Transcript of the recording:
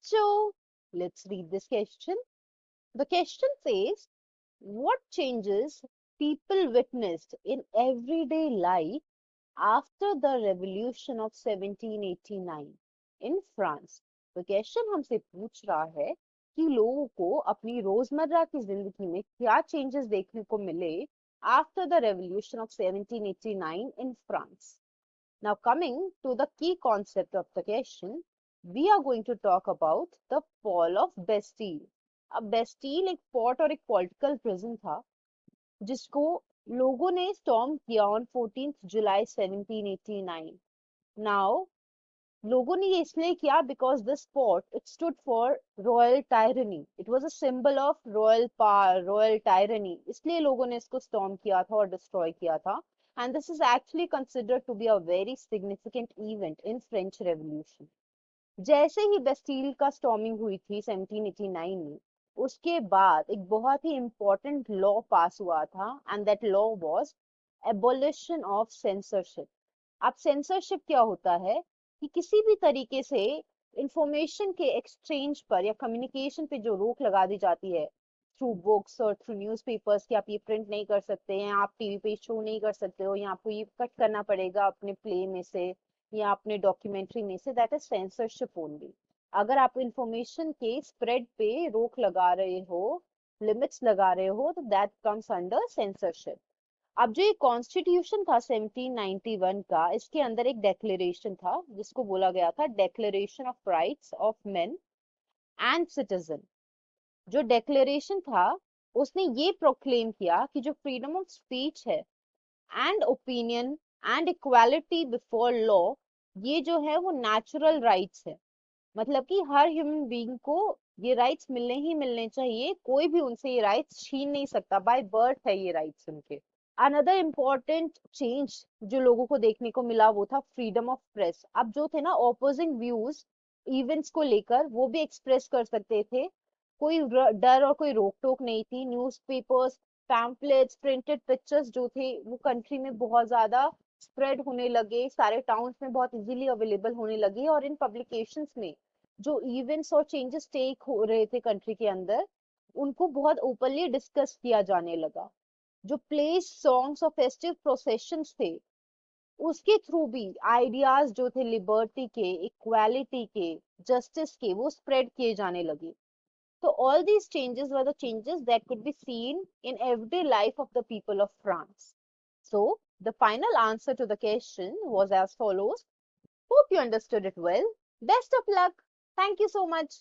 bachcho, let's read this question. The question says, what changes people witnessed in everyday life after the revolution of 1789 in France? तो question हमसे पूछ रहा है कि लोगों को अपनी रोजमर्रा की जिंदगी में क्या चेंजेस देखने को मिले after the revolution of 1789 in France. Now coming to the key concept of the question, we are going to talk about the fall of Bastille. अब बेस्टील एक फोर्ट और एक पॉलिटिकल प्रिजन था जिसको लोगों ने स्टॉर्म किया ऑन 14th जुलाई 1789. नाउ लोगों ने ये इसलिए किया because this fort it stood for royal tyranny. It was a symbol of royal power, royal tyranny, इसलिए लोगों ने इसको स्टॉर्म किया था और डिस्ट्रॉय किया था. And this is actually considered to be a very significant event in French Revolution. जैसे ही बेस्टील का स्टॉर्मिंग हुई थी 1789 में, उसके बाद एक बहुत ही इंपॉर्टेंट लॉ पास हुआ था and that law was abolition of censorship. अब सेंसरशिप क्या होता है कि किसी भी तरीके से इंफॉर्मेशन के एक्सचेंज पर या कम्युनिकेशन पे जो रोक लगा दी जाती है थ्रू बुक्स और थ्रू न्यूज़पेपर्स कि आप ये प्रिंट नहीं कर सकते हैं, आप टीवी पे शो नहीं कर सकते हो, या आपको ये कट करना पड़ेगा अपने प्ले में से या अपने डॉक्यूमेंट्री में से, दैट इज सेंसरशिप ओनली. अगर आप इंफॉर्मेशन के स्प्रेड पे रोक लगा रहे हो, लिमिट्स लगा रहे हो, तो दैट कम्स अंडर सेंसरशिप. अब जो ये कॉन्स्टिट्यूशन था 1791 का, इसके अंदर एक डेक्लेरेशन था जिसको बोला गया था declaration of rights of main and citizen. जो डेक्लेरेशन था उसने ये प्रोक्लेम किया कि जो फ्रीडम ऑफ स्पीच है and opinion and equality before law, ये जो है वो नेचुरल राइट्स है. मतलब कि हर ह्यूमन बीइंग को ये राइट्स मिलने ही मिलने चाहिए, कोई भी उनसे ये राइट्स छीन नहीं सकता, बाय बर्थ है ये राइट्स उनके. अनदर इम्पोर्टेंट चेंज जो लोगों को देखने को मिला वो था फ्रीडम ऑफ प्रेस. अब जो थे ना ऑपोजिंग व्यूज इवेंट्स को लेकर, वो भी एक्सप्रेस कर सकते थे. कोई डर और कोई रोक टोक नहीं थी. न्यूज़पेपर्स, पैम्पलेट्स, प्रिंटेड पिक्चर्स जो थे वो कंट्री में बहुत ज्यादा स्प्रेड होने लगे, सारे टाउन्स में बहुत इजीली अवेलेबल होने लगे, और इन पब्लिकेशंस में जो इवेंट्स और चेंजेस टेक हो रहे थे कंट्री के अंदर, उनको बहुत ओपनली डिस्कस किया जाने लगा. जो प्लेस, सॉन्ग्स और फेस्टिव प्रोसेशंस थे, उसके थ्रू भी आइडियाज जो थे लिबर्टी के, इक्वालिटी के, जस्टिस के, वो स्प्रेड किए जाने लगे. So all these changes were the changes that could be seen in everyday life of the people of France. So the final answer to the question was as follows. Hope you understood it well. Best of luck. Thank you so much.